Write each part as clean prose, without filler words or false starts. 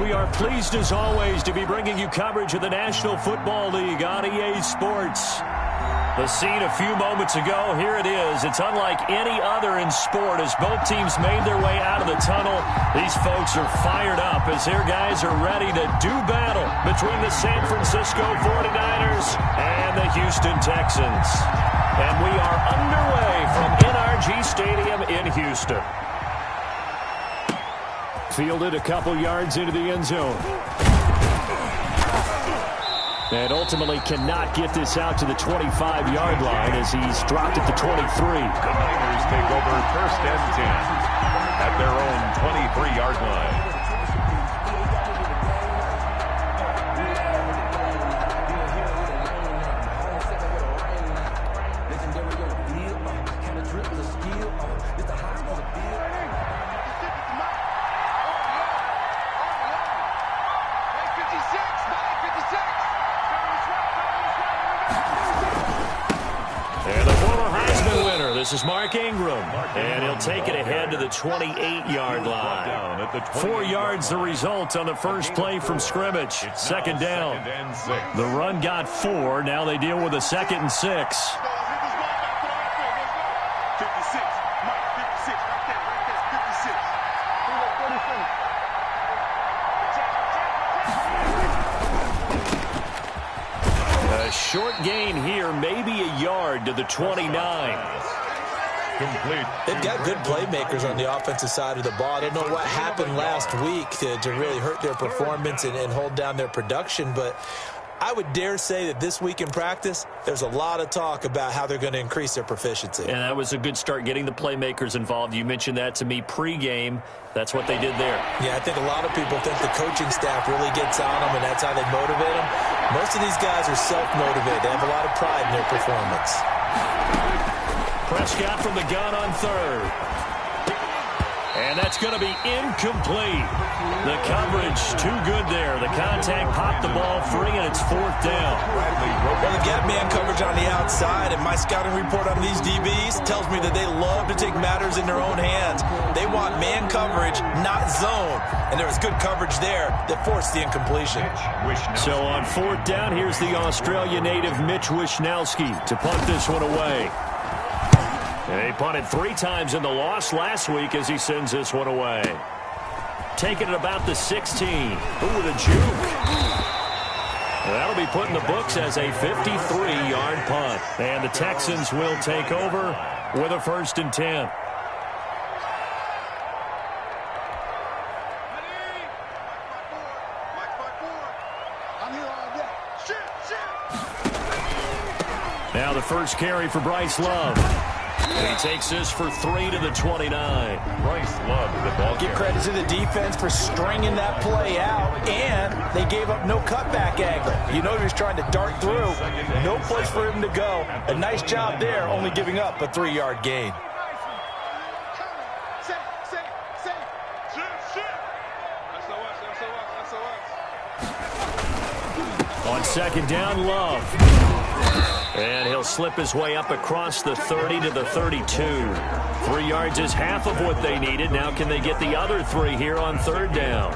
We are pleased as always to be bringing you coverage of the National Football League on EA Sports. The scene a few moments ago, here it is. It's unlike any other in sport as both teams made their way out of the tunnel. These folks are fired up as their guys are ready to do battle between the San Francisco 49ers and the Houston Texans. And we are underway from NRG Stadium in Houston. Fielded a couple yards into the end zone. And ultimately cannot get this out to the 25-yard line as he's dropped at the 23. The Niners take over 1st and 10 at their own 23-yard line. This is Mark Ingram, and he'll take it ahead to the 28-yard line. 4 yards the result on the first play from scrimmage. Second down. The run got 4. Now they deal with a 2nd and 6. A short gain here, maybe a yard to the 29. Complete. They've got good playmakers on the offensive side of the ball. I don't know what happened last week to really hurt their performance and hold down their production, but I would dare say that this week in practice, there's a lot of talk about how they're going to increase their proficiency. And that was a good start, getting the playmakers involved. You mentioned that to me pregame. That's what they did there. Yeah, I think a lot of people think the coaching staff really gets on them, and that's how they motivate them. Most of these guys are self-motivated. They have a lot of pride in their performance. Prescott from the gun on 3rd. And that's going to be incomplete. The coverage too good there. The contact popped the ball free, and it's 4th down. Well, they get man coverage on the outside, and my scouting report on these DBs tells me that they love to take matters in their own hands. They want man coverage, not zone. And there was good coverage there that forced the incompletion. So on 4th down, here's the Australia native Mitch Wishnowski to punt this one away. And he punted 3 times in the loss last week as he sends this one away. Taking it about the 16. Ooh, with a juke. And that'll be put in the books as a 53-yard punt. And the Texans will take over with a 1st and 10. Now the first carry for Bryce Love. And he takes this for 3 to the 29. Bryce Love to the ball. Give credit to the defense for stringing that play out, and they gave up no cutback angle. You know he was trying to dart through. No place for him to go. A nice job there, only giving up a 3-yard gain. On 2nd down, Love. And he'll slip his way up across the 30 to the 32. 3 yards is half of what they needed. Now can they get the other 3 here on 3rd down?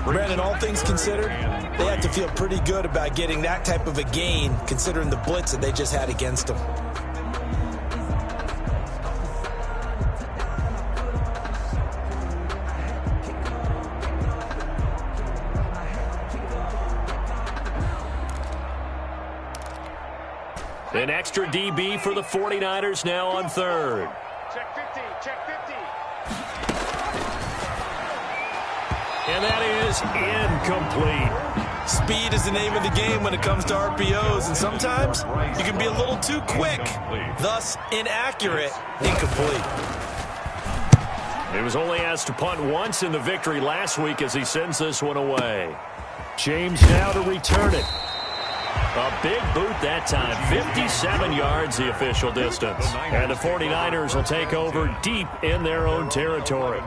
Brandon, all things considered, they have to feel pretty good about getting that type of a gain considering the blitz that they just had against them. An extra DB for the 49ers now on 3rd. Check 50, check 50. And that is incomplete. Speed is the name of the game when it comes to RPOs, and sometimes you can be a little too quick, thus inaccurate, incomplete. He was only asked to punt once in the victory last week as he sends this one away. James now to return it. A big boot that time. 57 yards the official distance. And the 49ers will take over deep in their own territory.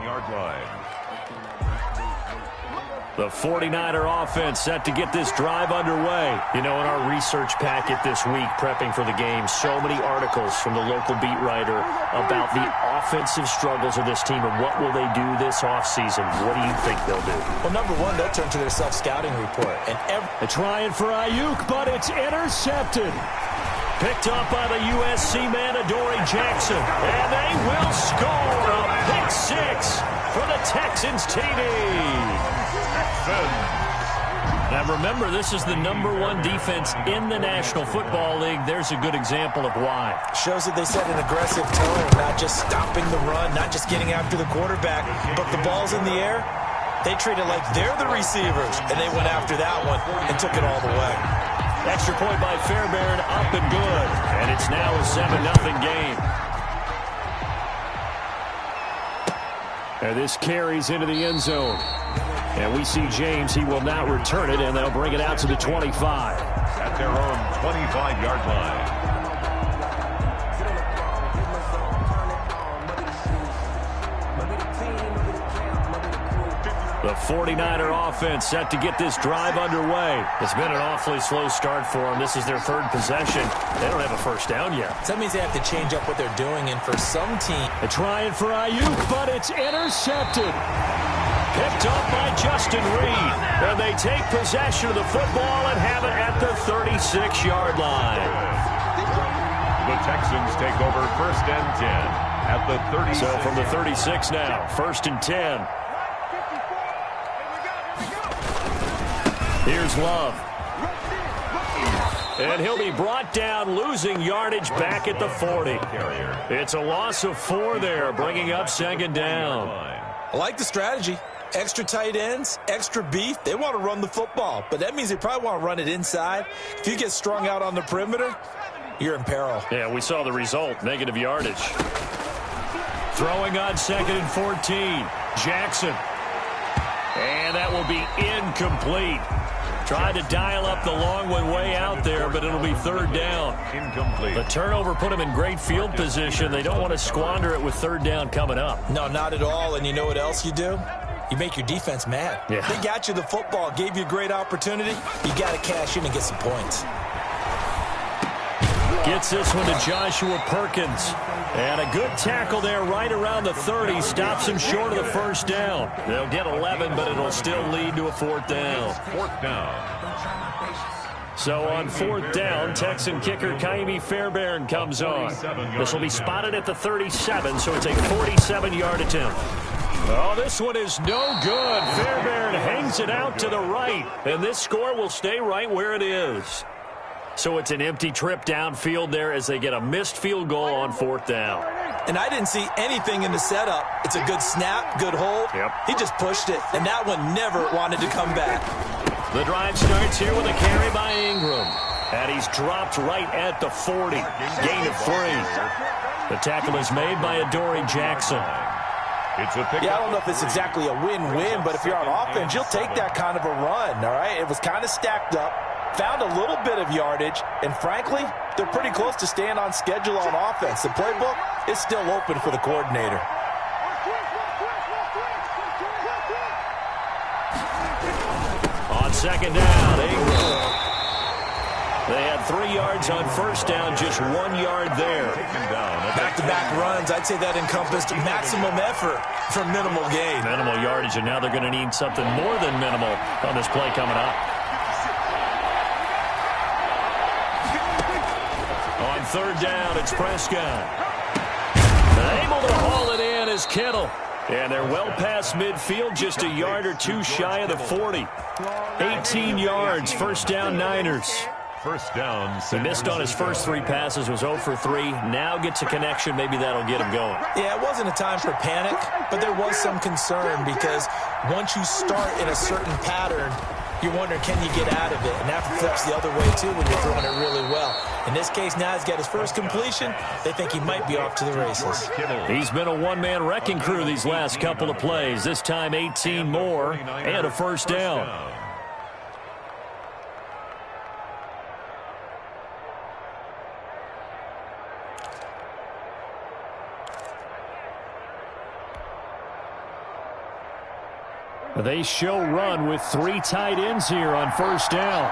The 49er offense set to get this drive underway. You know, in our research packet this week, prepping for the game, so many articles from the local beat writer about the offensive struggles of this team and what will they do this offseason. What do you think they'll do? Well, number one, they'll turn to their self-scouting report. And they're trying for Ayuk, but it's intercepted. Picked up by the USC man, Adoree Jackson. And they will score a pick six for the Texans TD. Now remember, this is the #1 defense in the National Football League. There's a good example of why. Shows that they set an aggressive tone, not just stopping the run, not just getting after the quarterback, but the ball's in the air. They treat it like they're the receivers, and they went after that one and took it all the way. Extra point by Fairbairn, up and good. And it's now a 7-0 game. And this carries into the end zone. And we see James. He will not return it, and they'll bring it out to the 25. At their own 25-yard line. The 49er offense set to get this drive underway. It's been an awfully slow start for them. This is their third possession. They don't have a first down yet. That means they have to change up what they're doing, and for some team... They're trying for Ayuk, but it's intercepted. Picked up by Justin Reed. And they take possession of the football and have it at the 36-yard line. The Texans take over 1st and 10 at the 36. So from the 36 now, 1st and 10. Here's Love. And he'll be brought down, losing yardage back at the 40. It's a loss of 4 there, bringing up 2nd down. I like the strategy. Extra tight ends, extra beef. They want to run the football, but that means they probably want to run it inside. If you get strung out on the perimeter, you're in peril. Yeah, we saw the result, negative yardage. Throwing on 2nd and 14. Jackson. And that will be incomplete. Tried to dial up the long one way out there, but it'll be 3rd down. Incomplete. The turnover put them in great field position. They don't want to squander it with 3rd down coming up. No, not at all. And you know what else you do? You make your defense mad. Yeah. They got you the football, gave you a great opportunity. You got to cash in and get some points. Gets this one to Joshua Perkins. And a good tackle there right around the 30. Stops him short of the 1st down. They'll get 11, but it'll still lead to a 4th down. 4th down. So on 4th down, Texan kicker Kaimi Fairbairn comes on. This will be spotted at the 37, so it's a 47-yard attempt. Oh, this one is no good. Fairbairn hangs it out to the right, and this score will stay right where it is. So it's an empty trip downfield there as they get a missed field goal on 4th down. And I didn't see anything in the setup. It's a good snap, good hold. Yep. He just pushed it, and that one never wanted to come back. The drive starts here with a carry by Ingram. And he's dropped right at the 40. Gain of 3. The tackle is made by Adoree Jackson. It's a pick. Yeah, I don't know if it's exactly a win-win, but if you're on offense, you'll take that kind of a run, all right? It was kind of stacked up, found a little bit of yardage, and frankly, they're pretty close to staying on schedule on offense. The playbook is still open for the coordinator. On 2nd down, Ingram. They had 3 yards on 1st down, just 1 yard there. Back-to-back runs, I'd say that encompassed maximum effort for minimal gain. Minimal yardage, and now they're going to need something more than minimal on this play coming up. On 3rd down, it's Prescott. Able to haul it in is Kittle. And they're well past midfield, just a yard or 2 shy of the 40. 18 yards, 1st down Niners. 1st down. He missed on his first 3 passes, was 0 for 3. Now gets a connection. Maybe that'll get him going. Yeah, it wasn't a time for panic, but there was some concern because once you start in a certain pattern, you're wondering, can you get out of it? And that flips the other way, too, when you're throwing it really well. In this case, now he's got his first completion. They think he might be off to the races. He's been a one-man wrecking crew these last couple of plays. This time 18 more and a 1st down. They show run with 3 tight ends here on first down.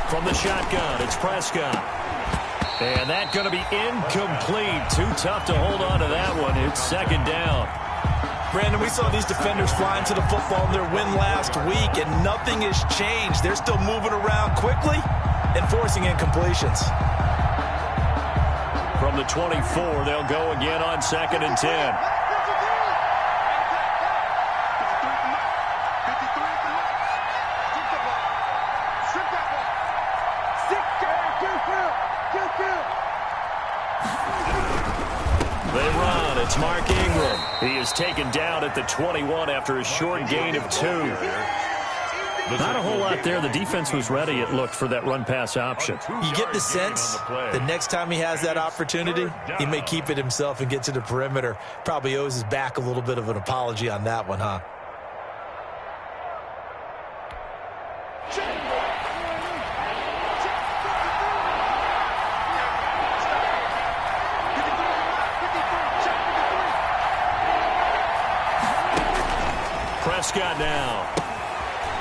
From the shotgun, it's Prescott. And that's going to be incomplete. Too tough to hold on to that one. It's second down. Brandon, we saw these defenders flying to the football in their win last week, and nothing has changed. They're still moving around quickly and forcing incompletions. From the 24, they'll go again on 2nd and 10. They run. It's Mark Ingram. He is taken down at the 21 after a short gain of 2. Not a whole lot there. The defense was ready, it looked, for that run-pass option. You get the sense the next time he has that opportunity, he may keep it himself and get to the perimeter. Probably owes his back a little bit of an apology on that one, huh? Prescott now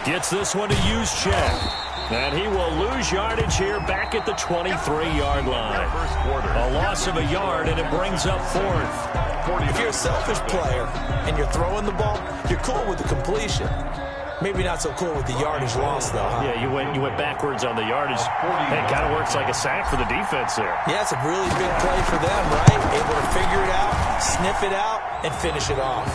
gets this one to Juszczyk, and he will lose yardage here back at the 23-yard line. A loss of a yard, and it brings up 4th. If you're a selfish player and you're throwing the ball, you're cool with the completion. Maybe not so cool with the yardage loss, though, huh? Yeah, you went backwards on the yardage. It kind of works like a sack for the defense there. Yeah, it's a really big play for them, right? Able to figure it out, sniff it out, and finish it off.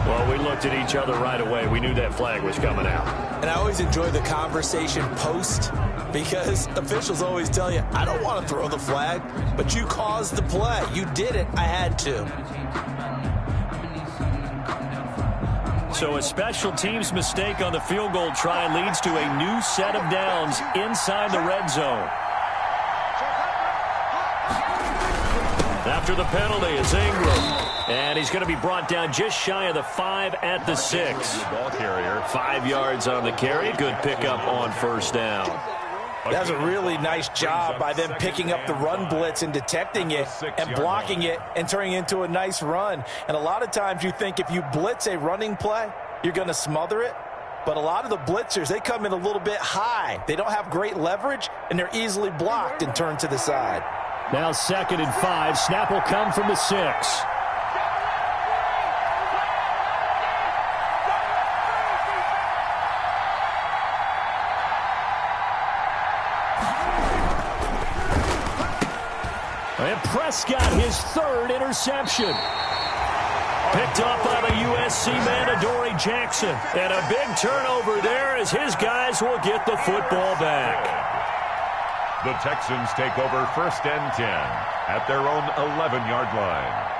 Well, we looked at each other right away. We knew that flag was coming out. And I always enjoy the conversation post because officials always tell you, I don't want to throw the flag, but you caused the play. You did it. I had to. So a special teams mistake on the field goal try leads to a new set of downs inside the red zone. After the penalty, it's Ingram. And he's going to be brought down just shy of the 5 at the 6. 5 yards on the carry. Good pickup on first down. That's a really nice job by them picking up the run blitz and detecting it and blocking it and turning it into a nice run. And a lot of times you think if you blitz a running play, you're going to smother it. But a lot of the blitzers, they come in a little bit high. They don't have great leverage, and they're easily blocked and turned to the side. Now 2nd and 5. Snap will come from the 6. And Prescott, his 3rd interception. Picked up by the USC man, Adoree Jackson. And a big turnover there as his guys will get the football back. The Texans take over 1st and 10 at their own 11-yard line.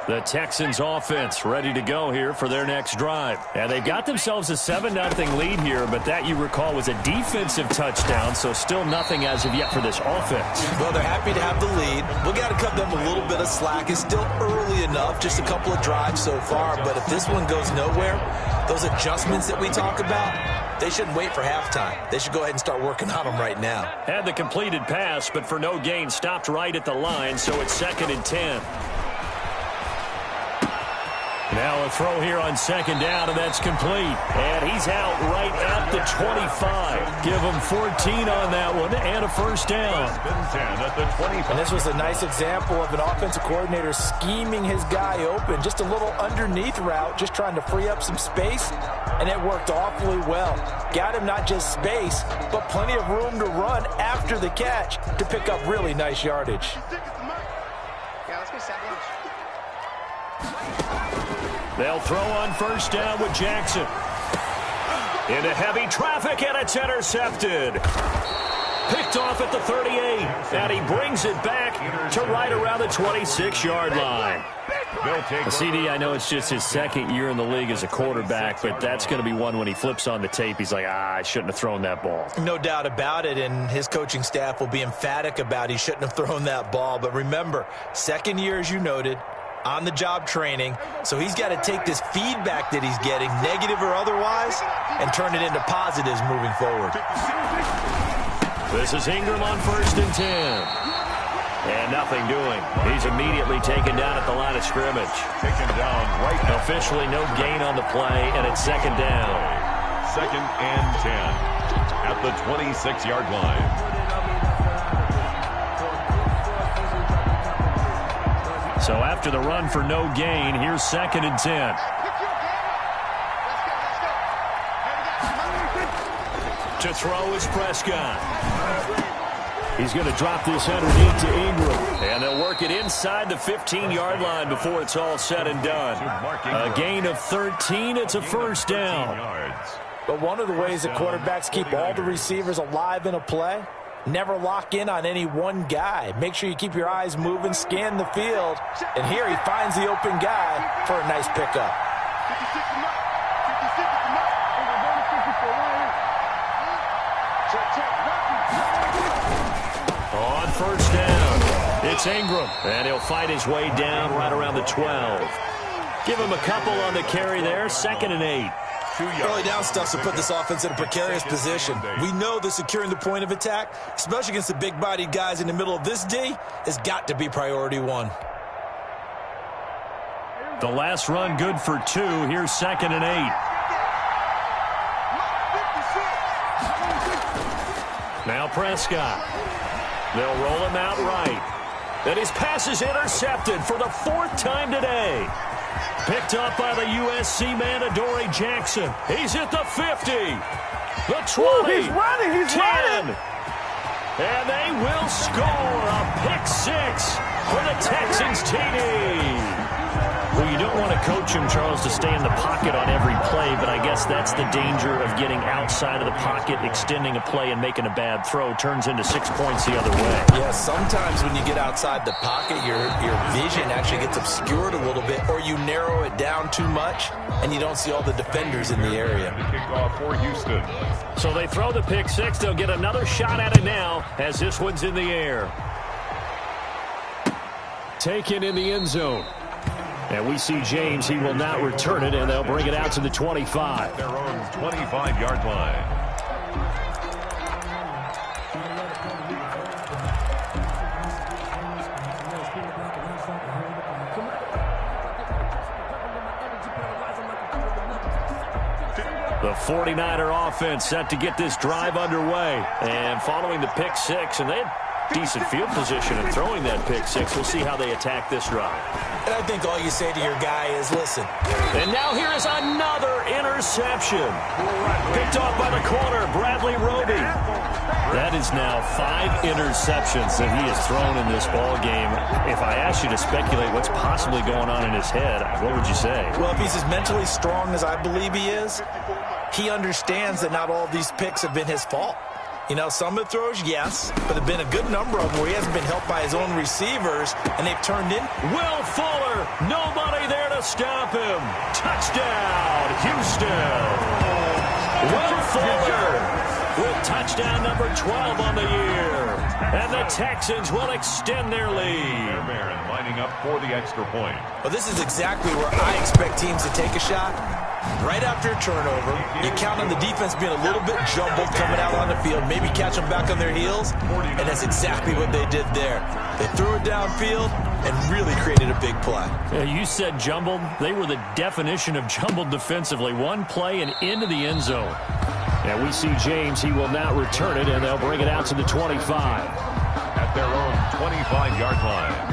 The Texans offense ready to go here for their next drive. And they've got themselves a 7-0 lead here, but that, you recall, was a defensive touchdown, so still nothing as of yet for this offense. Well, they're happy to have the lead. We got to cut them a little bit of slack. It's still early enough, just a couple of drives so far, but if this one goes nowhere, those adjustments that we talk about, they shouldn't wait for halftime. They should go ahead and start working on them right now. Had the completed pass, but for no gain, stopped right at the line, so it's 2nd and 10. Now a throw here on 2nd down, and that's complete. And he's out right at the 25. Give him 14 on that one and a first down. And this was a nice example of an offensive coordinator scheming his guy open. Just a little underneath route, just trying to free up some space, and it worked awfully well. Got him not just space, but plenty of room to run after the catch to pick up really nice yardage. They'll throw on first down with Jackson. Into heavy traffic, and it's intercepted. Picked off at the 38, and he brings it back to right around the 26-yard line. CD, I know it's just his 2nd year in the league as a quarterback, but that's going to be one when he flips on the tape, he's like, I shouldn't have thrown that ball. No doubt about it, and his coaching staff will be emphatic about he shouldn't have thrown that ball. But remember, 2nd year, as you noted, on-the-job training. So he's got to take this feedback that he's getting, negative or otherwise, and turn it into positives moving forward. This is Ingram on 1st and 10. And nothing doing. He's immediately taken down at the line of scrimmage. Taken down right now. Officially no gain on the play, and it's 2nd down. 2nd and 10 at the 26-yard line. So after the run for no gain, here's 2nd and 10. To throw is Prescott. He's going to drop this underneath to Ingram. And they'll work it inside the 15-yard line before it's all said and done. A gain of 13. It's a 1st down. But one of the ways that quarterbacks keep all the receivers alive in a play, never lock in on any one guy. Make sure you keep your eyes moving, scan the field. And here he finds the open guy for a nice pickup. On 1st down, it's Ingram, and he'll fight his way down right around the 12. Give him a couple on the carry there, 2nd and 8. Early down stuff to put this offense in a precarious position. We know that securing the point of attack, especially against the big-bodied guys in the middle of this D, has got to be priority 1. The last run good for 2. Here's 2nd and 8. Now Prescott. They'll roll him out right. And his pass is intercepted for the 4th time today. Picked up by the USC man, Adoree Jackson. He's at the 50. The 20. Ooh, he's running. 10. And they will score a pick 6 for the Texans TD. Well, you don't want to coach him, Charles, to stay in the pocket on every play, but I guess that's the danger of getting outside of the pocket, extending a play, and making a bad throw. Turns into 6 points the other way. Yeah, sometimes when you get outside the pocket, your vision actually gets obscured a little bit, or you narrow it down too much, and you don't see all the defenders in the area. Kickoff for Houston. So they throw the pick 6. They'll get another shot at it now as this one's in the air. Taken in the end zone. And we see James. He will not return it, and they'll bring it out to the 25. Their own 25-yard line. The 49er offense set to get this drive underway. And following the pick 6, and they had decent field position in throwing that pick 6. We'll see how they attack this drive. And I think all you say to your guy is, listen. And now here is another interception. Picked off by the corner, Bradley Roby. That is now 5 interceptions that he has thrown in this ball game. If I asked you to speculate what's possibly going on in his head, what would you say? Well, if he's as mentally strong as I believe he is, he understands that not all of these picks have been his fault. You know, some of the throws, yes, but there have been a good number of them where he hasn't been helped by his own receivers, and they've turned in. Will Fuller, nobody there to stop him. Touchdown, Houston. Will Fuller with touchdown number 12 on the year. And the Texans will extend their lead. Barron lining up for the extra point. Well, this is exactly where I expect teams to take a shot. Right after a turnover, you count on the defense being a little bit jumbled coming out on the field, maybe catch them back on their heels, and that's exactly what they did there. They threw it downfield and really created a big play. You said jumbled. They were the definition of jumbled defensively. One play and into the end zone. And we see James. He will not return it, and they'll bring it out to the 25. At their own 25-yard line.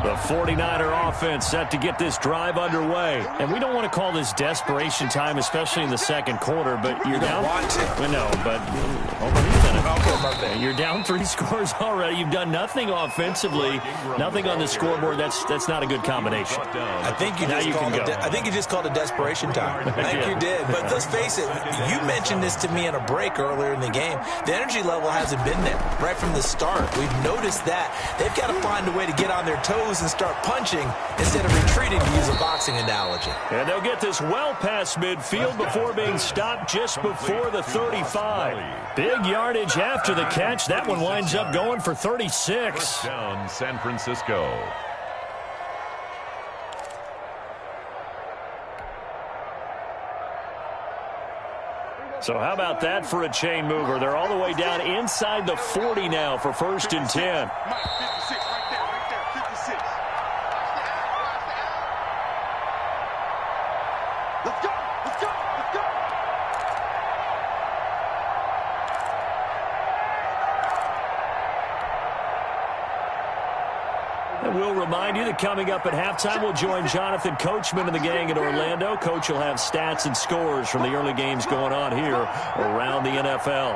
The 49er offense set to get this drive underway. And we don't want to call this desperation time, especially in the second quarter, but you're down. No, but you're down 3 scores already. You've done nothing offensively, nothing on the scoreboard. That's not a good combination. I think you just called it desperation time. I think you did. But let's face it, you mentioned this to me in a break earlier in the game. The energy level hasn't been there right from the start. We've noticed that. They've got to find a way to get on their toes and and start punching instead of retreating, to use a boxing analogy. And they'll get this well past midfield before being stopped just before the 35. Big yardage after the catch. That one winds up going for 36. First down, San Francisco. So how about that for a chain mover? They're all the way down inside the 40 now for 1st and 10. Let's go! Let's go! Let's go! And we'll remind you that coming up at halftime, we'll join Jonathan Coachman and the gang in Orlando. Coach will have stats and scores from the early games going on here around the NFL.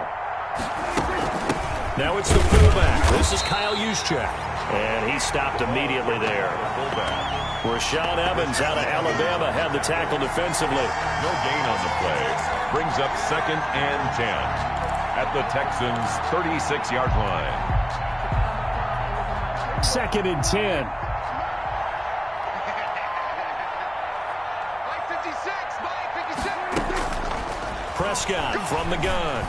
Now it's the fullback. This is Kyle Juszczyk. And he stopped immediately there. Rashaan Evans out of Alabama had the tackle defensively. No gain on the play. Brings up 2nd and 10 at the Texans' 36-yard line. 2nd and 10. Prescott from the gun.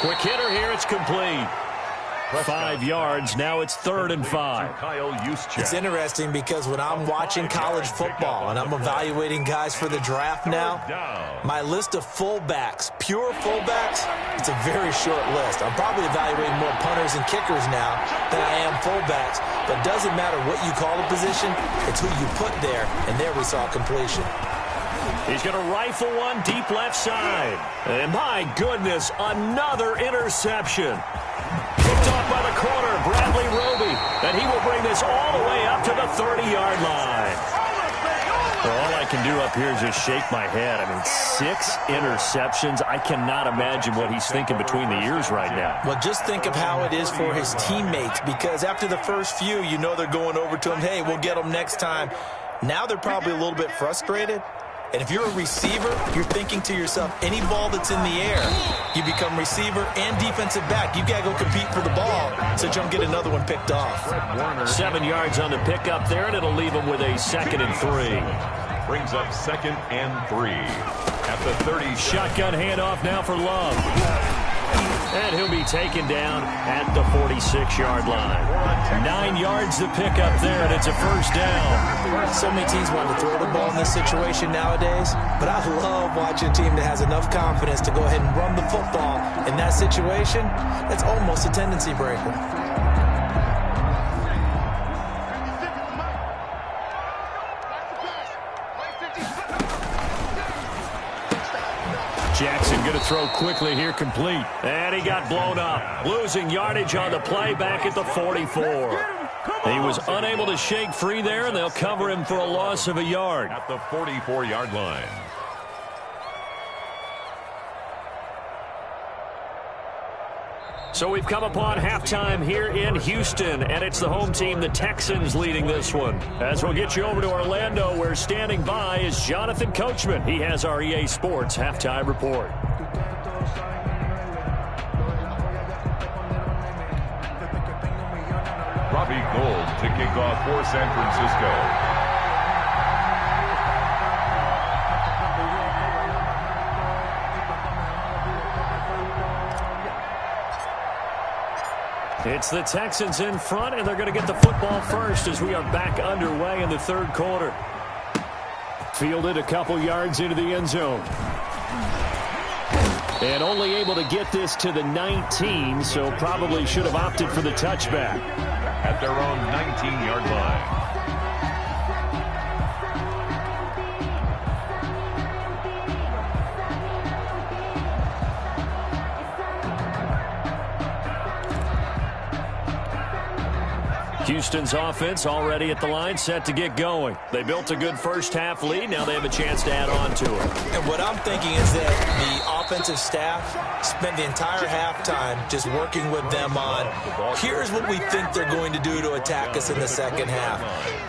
Quick hitter here. It's complete. 5 yards. Now it's 3rd and 5. Kyle Juszczyk. It's interesting because when I'm watching college football and I'm evaluating guys for the draft now, my list of fullbacks, pure fullbacks, it's a very short list. I'm probably evaluating more punters and kickers now than I am fullbacks. But it doesn't matter what you call a position, it's who you put there, and there we saw completion. He's going to rifle one deep left side. And my goodness, another interception. Picked off by the corner, Bradley Roby. And he will bring this all the way up to the 30-yard line. Well, all I can do up here is just shake my head. I mean, 6 interceptions. I cannot imagine what he's thinking between the ears right now. Well, just think of how it is for his teammates, because after the first few, you know they're going over to him, hey, we'll get them next time. Now they're probably a little bit frustrated. And if you're a receiver, you're thinking to yourself, any ball that's in the air, you become receiver and defensive back. You got to go compete for the ball so you don't get another one picked off. 7 yards on the pickup there, and it'll leave him with a 2nd and 3. Brings up 2nd and 3 at the 30. Shotgun handoff now for Love. And he'll be taken down at the 46-yard line. 9 yards to pick up there, and it's a 1st down. So many teams want to throw the ball in this situation nowadays, but I love watching a team that has enough confidence to go ahead and run the football. In that situation, that's almost a tendency breaker. Jackson going to throw quickly here, complete. And he got blown up. Losing yardage on the play back at the 44. He was unable to shake free there, and they'll cover him for a loss of a yard. At the 44-yard line. So we've come upon halftime here in Houston, and it's the home team, the Texans, leading this one. As we'll get you over to Orlando, where standing by is Jonathan Coachman. He has our EA Sports halftime report. Robbie Gould to kick off for San Francisco. It's the Texans in front, and they're going to get the football first as we are back underway in the 3rd quarter. Fielded a couple yards into the end zone. And only able to get this to the 19, so probably should have opted for the touchback. At their own 19-yard line. Houston's offense already at the line, set to get going. They built a good first-half lead. Now they have a chance to add on to it. And what I'm thinking is that the offensive staff spent the entire halftime just working with them on, here's what we think they're going to do to attack us in the second half.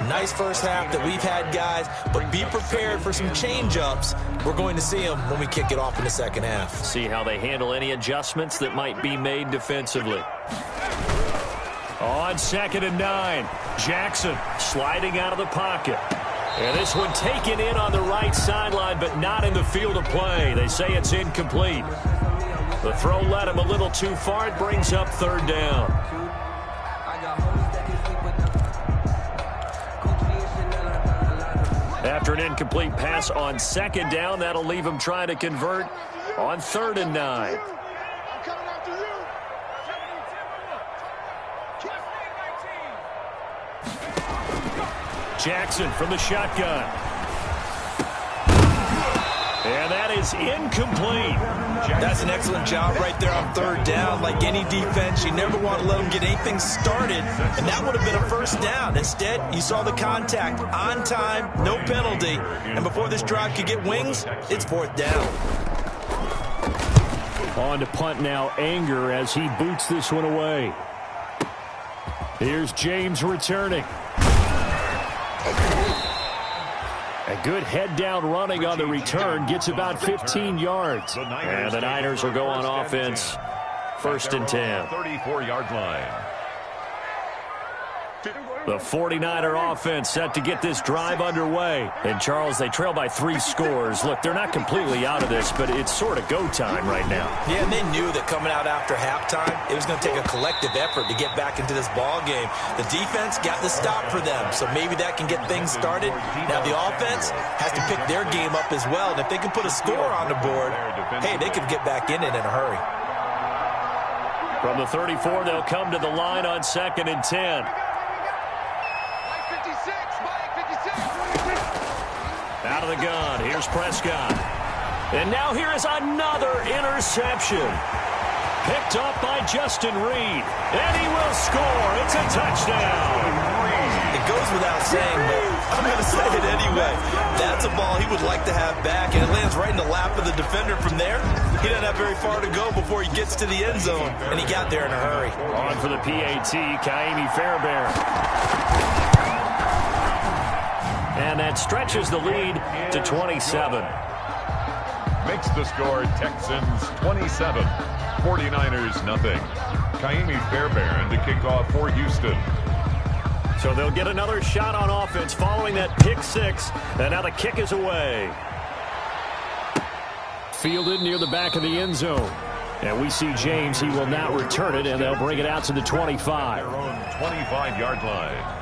Nice first half that we've had, guys, but be prepared for some change-ups. We're going to see them when we kick it off in the second half. See how they handle any adjustments that might be made defensively. On 2nd and 9, Jackson sliding out of the pocket. And this one taken in on the right sideline, but not in the field of play. They say it's incomplete. The throw led him a little too far. It brings up 3rd down. After an incomplete pass on 2nd down, that'll leave him trying to convert on 3rd and 9. Jackson from the shotgun. And that is incomplete. That's an excellent job right there on 3rd down. Like any defense, you never want to let them get anything started, and that would have been a 1st down. Instead, you saw the contact on time, no penalty, and before this drive could get wings, it's 4th down. On to punt now, Anger, as he boots this one away. Here's James returning. A good head-down running on the return. Gets about 15 yards. And the Niners will go on offense. 1st and 10. 34-yard line. The 49er offense set to get this drive underway. And, Charles, they trail by 3 scores. Look, they're not completely out of this, but it's sort of go time right now. Yeah, and they knew that coming out after halftime, it was going to take a collective effort to get back into this ball game. The defense got the stop for them, so maybe that can get things started. Now the offense has to pick their game up as well, and if they can put a score on the board, hey, they could get back in it in a hurry. From the 34, they'll come to the line on 2nd and 10. Out of the gun, here's Prescott. And now here is another interception. Picked up by Justin Reed. And he will score. It's a touchdown. It goes without saying, but I'm going to say it anyway. That's a ball he would like to have back, and it lands right in the lap of the defender from there. He doesn't have very far to go before he gets to the end zone, and he got there in a hurry. On for the PAT, Kaimi Fairbairn. And that stretches the lead to 27. Makes the score Texans 27, 49ers nothing. Kaimi Fairbairn to kick off for Houston. So they'll get another shot on offense following that pick 6. And now the kick is away. Fielded near the back of the end zone. And we see James. He will now return it, and they'll bring it out to the 25. Their own 25-yard line.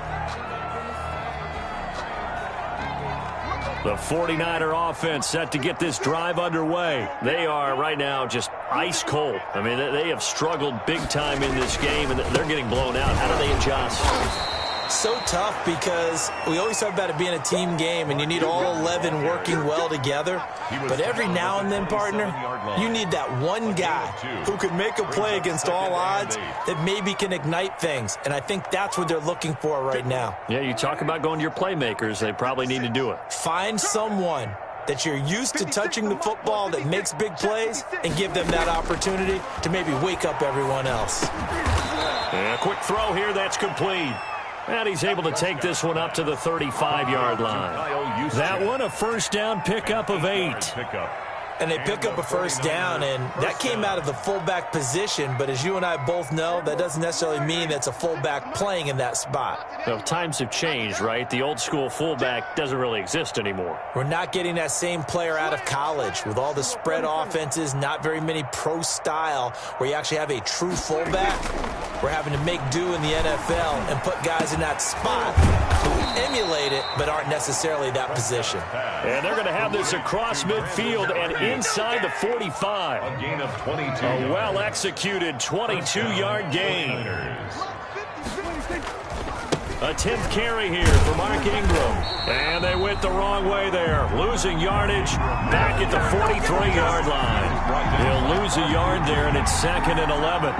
The 49er offense set to get this drive underway. They are right now just ice cold. I mean, they have struggled big time in this game, and they're getting blown out. How do they adjust? So tough, because we always talk about it being a team game, and you need all 11 working well together. But every now and then, partner, you need that one guy who can make a play against all odds that maybe can ignite things. And I think that's what they're looking for right now. Yeah, you talk about going to your playmakers. They probably need to do it. Find someone that you're used to touching the football that makes big plays and give them that opportunity to maybe wake up everyone else. And a quick throw here, that's complete. And he's able to take this one up to the 35-yard line. That one, a 1st down pickup of 8. And they pick up a 1st down, and that came out of the fullback position. But as you and I both know, that doesn't necessarily mean that's a fullback playing in that spot. Well, times have changed, right? The old school fullback doesn't really exist anymore. We're not getting that same player out of college with all the spread offenses, not very many pro style where you actually have a true fullback. We're having to make do in the NFL and put guys in that spot who emulate it but aren't necessarily that position. And they're going to have this across midfield and inside the 45. A gain of 22. A well-executed 22-yard gain. A 10th carry here for Mark Ingram. And they went the wrong way there. Losing yardage back at the 43-yard line. He'll lose a yard there, and it's 2nd and 11.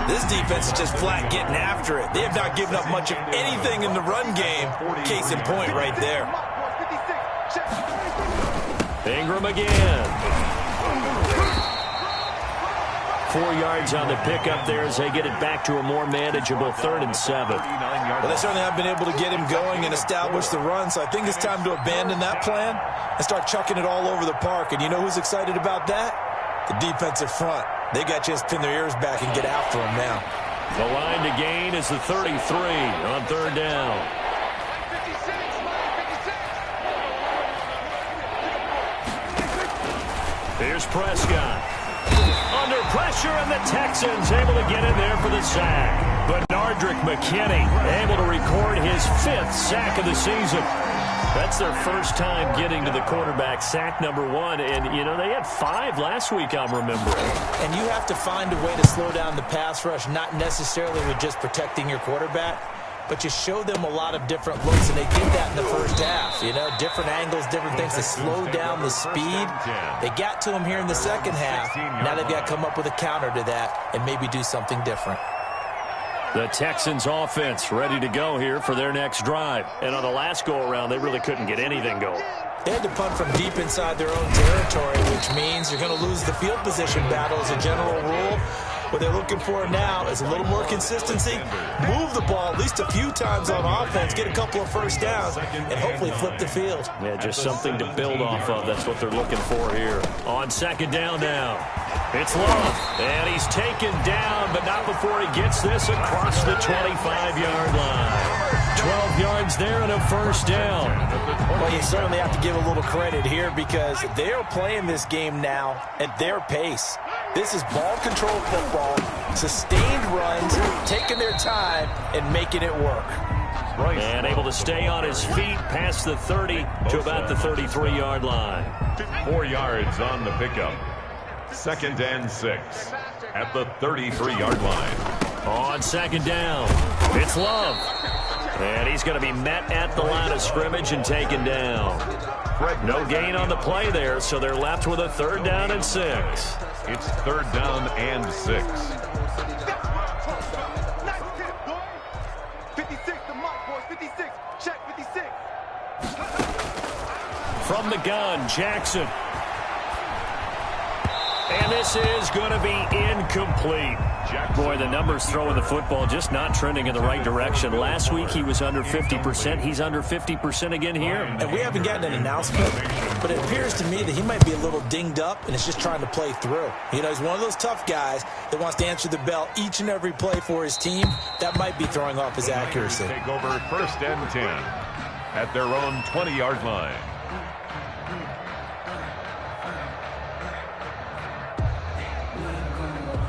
This defense is just flat getting after it. They have not given up much of anything in the run game. Case in point right there. Ingram again. 4 yards on the pickup there as they get it back to a more manageable 3rd and 7. Well, they certainly have been able to get him going and establish the run, so I think it's time to abandon that plan and start chucking it all over the park. And you know who's excited about that? The defensive front. They got a chance to pin their ears back and get after him now. The line to gain is the 33 on third down. Here's Prescott. Under pressure, and the Texans able to get in there for the sack. But Nardrick McKinney able to record his 5th sack of the season. That's their first time getting to the quarterback, sack number 1. And, you know, they had 5 last week, I'm remembering. And you have to find a way to slow down the pass rush, not necessarily with just protecting your quarterback, but you show them a lot of different looks, and they did that in the first half. You know, different angles, different things to slow down the speed. They got to him here in the second half. Now they've got to come up with a counter to that and maybe do something different. The Texans offense ready to go here for their next drive. And on the last go-around, they really couldn't get anything going. They had to punt from deep inside their own territory, which means you're going to lose the field position battle as a general rule. What they're looking for now is a little more consistency, move the ball at least a few times on offense, get a couple of first downs, and hopefully flip the field. Yeah, just something to build off of. That's what they're looking for here. On second down now, it's Love, and he's taken down, but not before he gets this across the 25-yard line. 12 yards there and a first down. Well, you certainly have to give a little credit here because they're playing this game now at their pace. This is ball control football, sustained runs, taking their time and making it work. And able to stay on his feet past the 30 to about the 33-yard line. 4 yards on the pickup. 2nd and 6 at the 33-yard line. On second down, it's Love. And he's going to be met at the line of scrimmage and taken down. No gain on the play there, so they're left with a 3rd down and 6. It's 3rd down and 6. 56, the mark, boys. 56. Check 56. From the gun, Jackson. And this is going to be incomplete. Boy, the numbers throwing the football just not trending in the right direction. Last week he was under 50%. He's under 50% again here. And we haven't gotten an announcement, but it appears to me that he might be a little dinged up and is just trying to play through. You know, he's one of those tough guys that wants to answer the bell each and every play for his team. That might be throwing off his accuracy. Take over 1st and 10 at their own 20-yard line.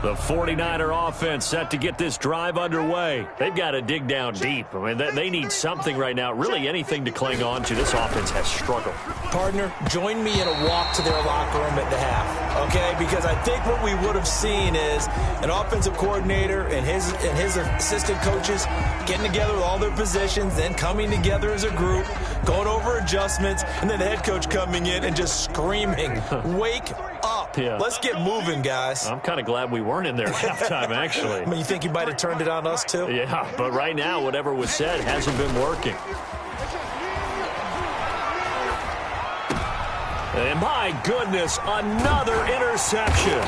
The 49er offense set to get this drive underway. They've got to dig down deep. I mean, they need something right now, really anything to cling on to. This offense has struggled. Partner, join me in a walk to their locker room at the half, okay? Because I think what we would have seen is an offensive coordinator and his assistant coaches getting together with all their positions, then coming together as a group, going over adjustments, and then the head coach coming in and just screaming, wake up. Yeah. Let's get moving, guys. I'm kind of glad we weren't in there at halftime, actually. I mean, you think he might have turned it on us, too? Yeah, but right now, whatever was said hasn't been working. And my goodness, another interception.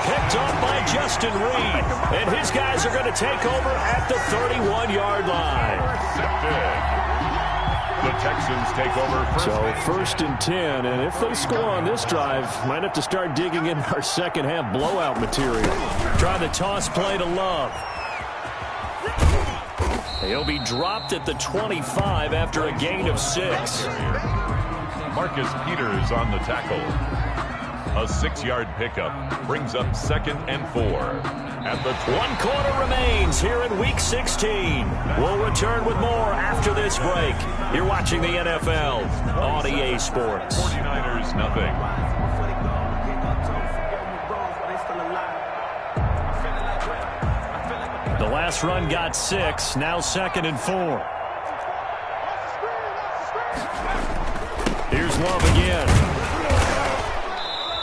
Picked up by Justin Reed. And his guys are going to take over at the 31-yard line. The Texans take over first and 10, and if they score on this drive, might have to start digging in our second half blowout material. Try the toss play to Love. He'll be dropped at the 25 after a gain of 6. Marcus Peters on the tackle. A 6-yard pickup brings up 2nd and 4. At the 1 quarter remains here in Week 16. We'll return with more after this break. You're watching the NFL on EA Sports. 49ers nothing. The last run got 6. Now 2nd and 4. Here's Love again.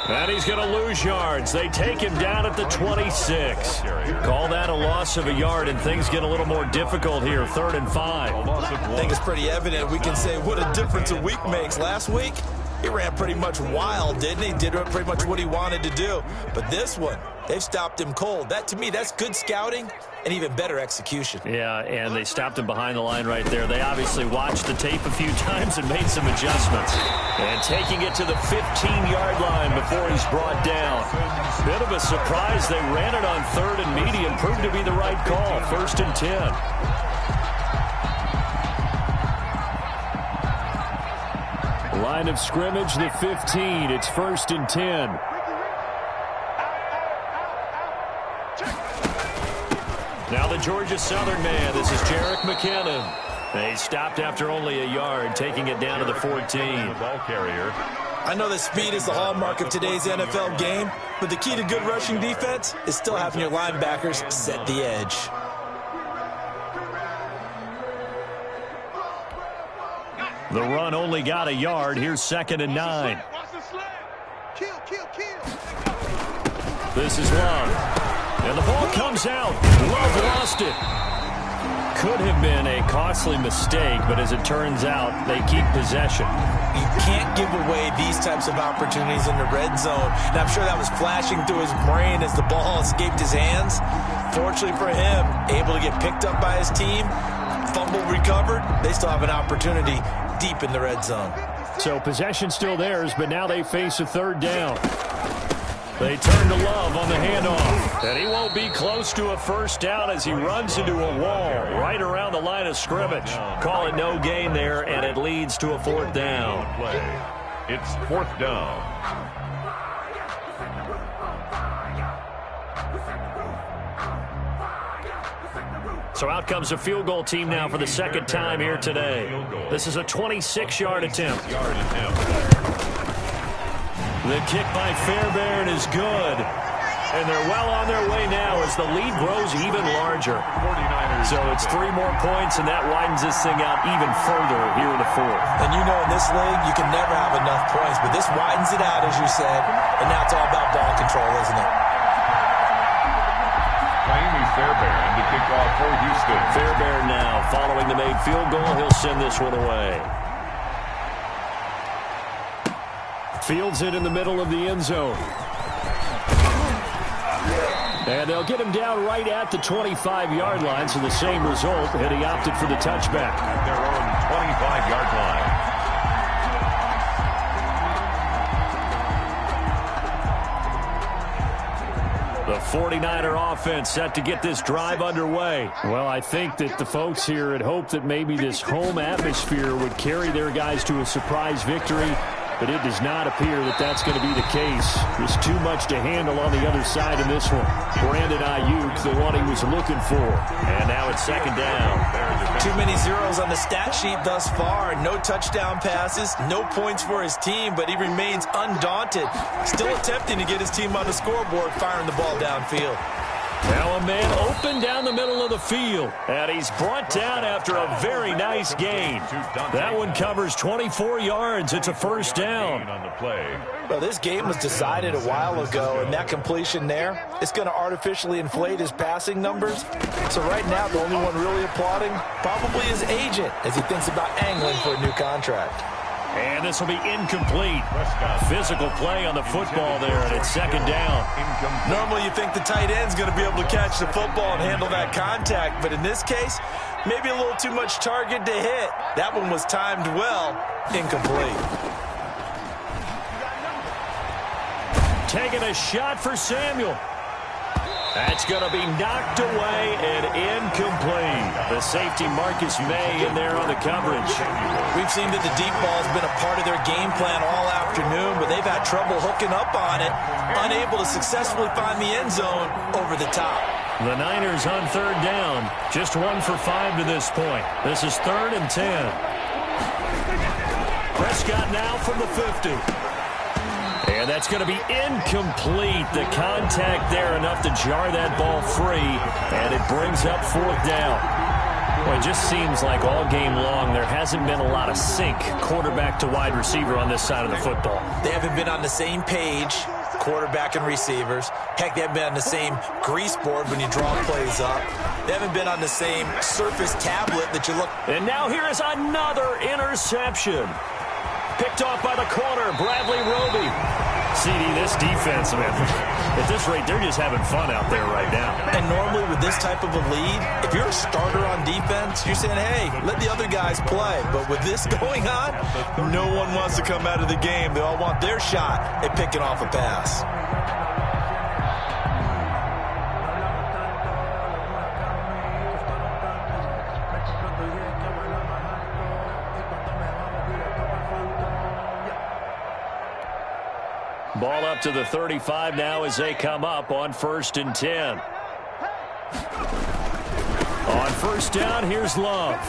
And he's going to lose yards. They take him down at the 26. Call that a loss of a yard, and things get a little more difficult here. 3rd and 5. I think it's pretty evident. We can say what a difference a week makes. Last week, he ran pretty much wild, didn't he? Did pretty much what he wanted to do. But this one, They've stopped him cold. That, to me, that's good scouting and even better execution. Yeah, and they stopped him behind the line right there. They obviously watched the tape a few times and made some adjustments. And taking it to the 15-yard line before he's brought down. Bit of a surprise. They ran it on 3rd and medium. Proved to be the right call. 1st and 10. Line of scrimmage, the 15. It's 1st and 10. Now the Georgia Southern man. This is Jerick McKinnon. They stopped after only a yard, taking it down to the 14. Ball carrier. I know that speed is the hallmark of today's NFL game, but the key to good rushing defense is still having your linebackers set the edge. The run only got a yard. Here's 2nd and 9. This is Love. And the ball comes out. Love lost it. Could have been a costly mistake, but as it turns out, they keep possession. You can't give away these types of opportunities in the red zone. And I'm sure that was flashing through his brain as the ball escaped his hands. Fortunately for him, able to get picked up by his team, fumble recovered, they still have an opportunity deep in the red zone. So possession still theirs, but now they face a 3rd down. They turn to Love on the handoff. And he won't be close to a 1st down as he runs into a wall right around the line of scrimmage. Call it no gain there, and it leads to a 4th down. It's 4th down. So out comes a field goal team now for the 2nd time here today. This is a 26-yard attempt. The kick by Fairbairn is good. And they're well on their way now as the lead grows even larger. So it's 3 more points, and that widens this thing out even further here in the 4th. And you know in this league, you can never have enough points, but this widens it out, as you said. And now it's all about ball control, isn't it? Fairbairn to kick off for Houston. Fairbairn now following the made field goal. He'll send this one away. Fields it in the middle of the end zone. And they'll get him down right at the 25-yard line, so the same result, and he opted for the touchback. At their own 25-yard line. The 49er offense set to get this drive underway. Well, I think that the folks here had hoped that maybe this home atmosphere would carry their guys to a surprise victory, but it does not appear that that's going to be the case. There's too much to handle on the other side in this one. Brandon Ayuk, the one he was looking for. And now it's 2nd down. Too many zeros on the stat sheet thus far. No touchdown passes, no points for his team, but he remains undaunted. Still attempting to get his team on the scoreboard, firing the ball downfield. Now a man open down the middle of the field. And he's brought down after a very nice gain. That one covers 24 yards. It's a 1st down. On the play. Well, this game was decided a while ago, and that completion there, it's going to artificially inflate his passing numbers. So right now, the only one really applauding probably his agent as he thinks about angling for a new contract. And this will be incomplete. Physical play on the football there, and it's 2nd down. Normally you think the tight end's going to be able to catch the football and handle that contact, but in this case, maybe a little too much target to hit. That one was timed well, incomplete. Taking a shot for Samuel. That's going to be knocked away and incomplete. The safety Marcus May in there on the coverage. We've seen that the deep ball's been a part of their game plan all afternoon, but they've had trouble hooking up on it, unable to successfully find the end zone over the top. The Niners on 3rd down, just 1 for 5 to this point. This is 3rd and 10. Prescott now from the 50. And that's going to be incomplete. The contact there enough to jar that ball free, and it brings up 4th down. Well, it just seems like all game long there hasn't been a lot of sync quarterback to wide receiver on this side of the football. They haven't been on the same page, quarterback and receivers. Heck, they haven't been on the same grease board when you draw plays up. They haven't been on the same surface tablet that you look. And now here is another interception. Picked off by the corner, Bradley Roby. CD, this defense, man, at this rate, they're just having fun out there right now. And normally with this type of a lead, if you're a starter on defense, you're saying, hey, let the other guys play. But with this going on, no one wants to come out of the game. They all want their shot at picking off a pass. Ball up to the 35 now as they come up on 1st and 10. On first down, here's Love.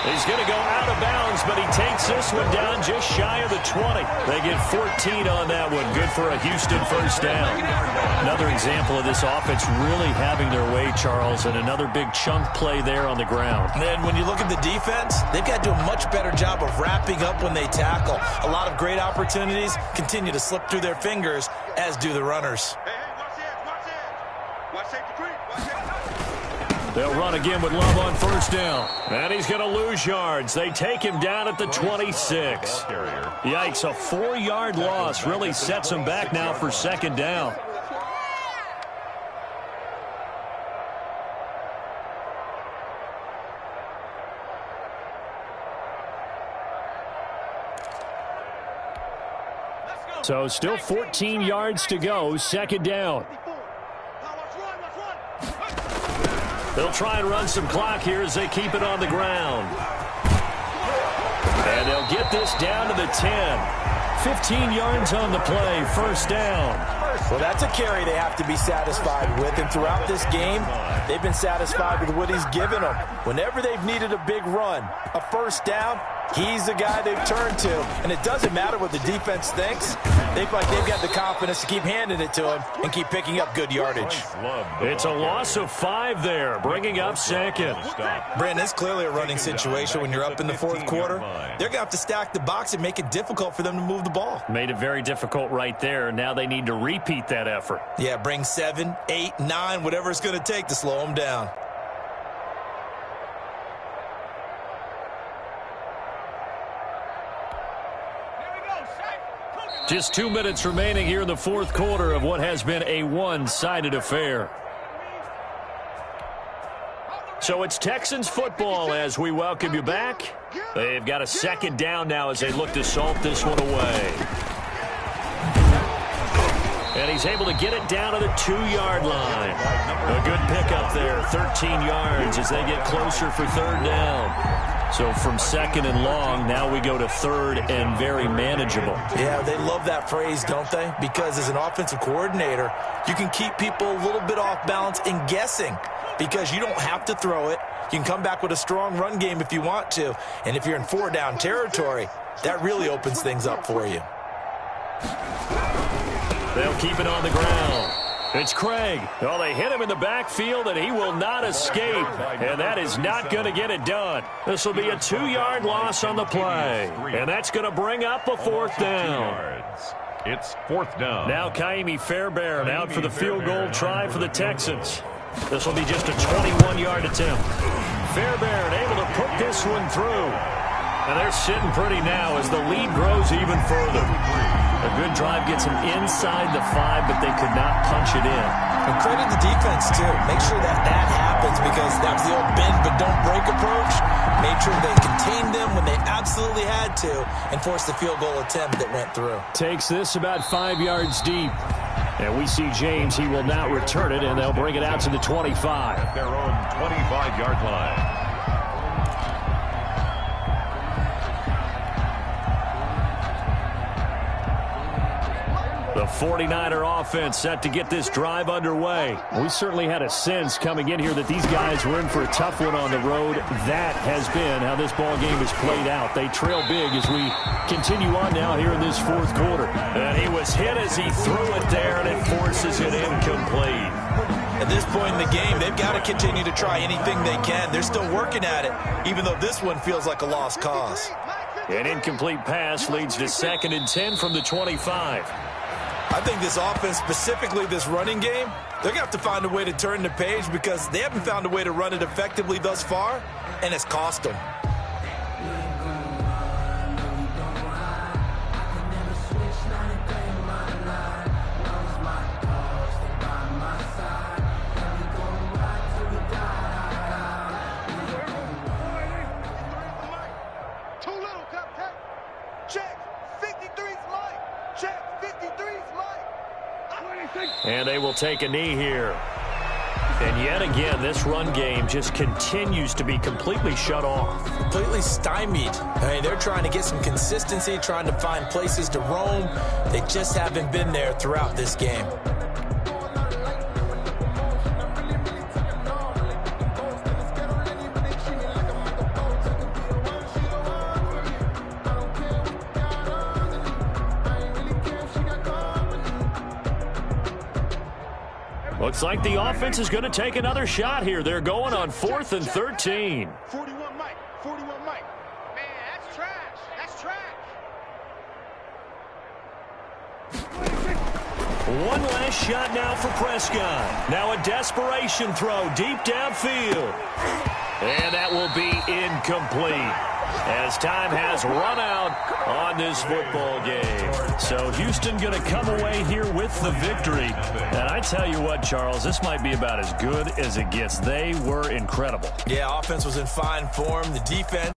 He's going to go out of bounds, but he takes this one down just shy of the 20. They get 14 on that one. Good for a Houston first down. Another example of this offense really having their way, Charles, and another big chunk play there on the ground. And when you look at the defense, they've got to do a much better job of wrapping up when they tackle. A lot of great opportunities continue to slip through their fingers, as do the runners. They'll run again with Love on first down. And he's going to lose yards. They take him down at the 26. Yikes, a 4-yard loss really sets him back now for second down. So still 14 yards to go, second down. They'll try and run some clock here as they keep it on the ground. And they'll get this down to the 10. 15 yards on the play, first down. Well, that's a carry they have to be satisfied with. And throughout this game, they've been satisfied with what he's given them. Whenever they've needed a big run, a first down, he's the guy they've turned to. And it doesn't matter what the defense thinks. They feel like they've got the confidence to keep handing it to him and keep picking up good yardage. It's a loss of 5 there, bringing up second. Brandon, it's clearly a running situation when you're up in the fourth quarter. They're going to have to stack the box and make it difficult for them to move the ball. Made it very difficult right there. Now they need to repeat that effort. Yeah, bring 7, 8, 9, whatever it's going to take to slow them down. Just 2 minutes remaining here in the fourth quarter of what has been a one-sided affair. So it's Texans football as we welcome you back. They've got a second down now as they look to salt this one away. And he's able to get it down to the 2-yard line. A good pickup there, 13 yards as they get closer for third down. So from second and long, now we go to third and very manageable. Yeah, they love that phrase, don't they? Because as an offensive coordinator, you can keep people a little bit off balance and guessing because you don't have to throw it. You can come back with a strong run game if you want to. And if you're in 4-down territory, that really opens things up for you. They'll keep it on the ground. It's Craig. Well, they hit him in the backfield, and he will not escape. And that is not going to get it done. This will be a 2-yard loss on the play. And that's going to bring up a fourth down. It's fourth down. Now Kaimi Fairbairn out for the field goal try for the Texans. This will be just a 21-yard attempt. Fairbairn able to put this one through. And they're sitting pretty now as the lead grows even further. A good drive gets them inside the 5, but they could not punch it in. And credit the defense, too. Make sure that happens because that was the old bend but don't break approach. Made sure they contained them when they absolutely had to and forced the field goal attempt that went through. Takes this about 5 yards deep. And we see James. He will not return it, and they'll bring it out to the 25. At their own 25-yard line. The 49er offense set to get this drive underway. We certainly had a sense coming in here that these guys were in for a tough one on the road. That has been how this ball game has played out. They trail big as we continue on now here in this fourth quarter. And he was hit as he threw it there, and it forces it incomplete. At this point in the game, they've got to continue to try anything they can. They're still working at it, even though this one feels like a lost cause. An incomplete pass leads to 2nd and 10 from the 25. I think this offense, specifically this running game, they're going to have to find a way to turn the page because they haven't found a way to run it effectively thus far, and it's cost them. Check. 53's Mike. Check. 53's Mike. And they will take a knee here. And yet again, this run game just continues to be completely shut off. Completely stymied. I mean, they're trying to get some consistency, trying to find places to roam. They just haven't been there throughout this game. Looks like the offense is going to take another shot here. They're going on 4th and 13. 41 Mike. 41 Mike. Man, that's trash. That's trash. One last shot now for Prescott. Now a desperation throw deep downfield. And that will be incomplete as time has run out on this football game. So Houston going to come away here with the victory. And I tell you what, Charles, this might be about as good as it gets. They were incredible. Yeah, offense was in fine form. The defense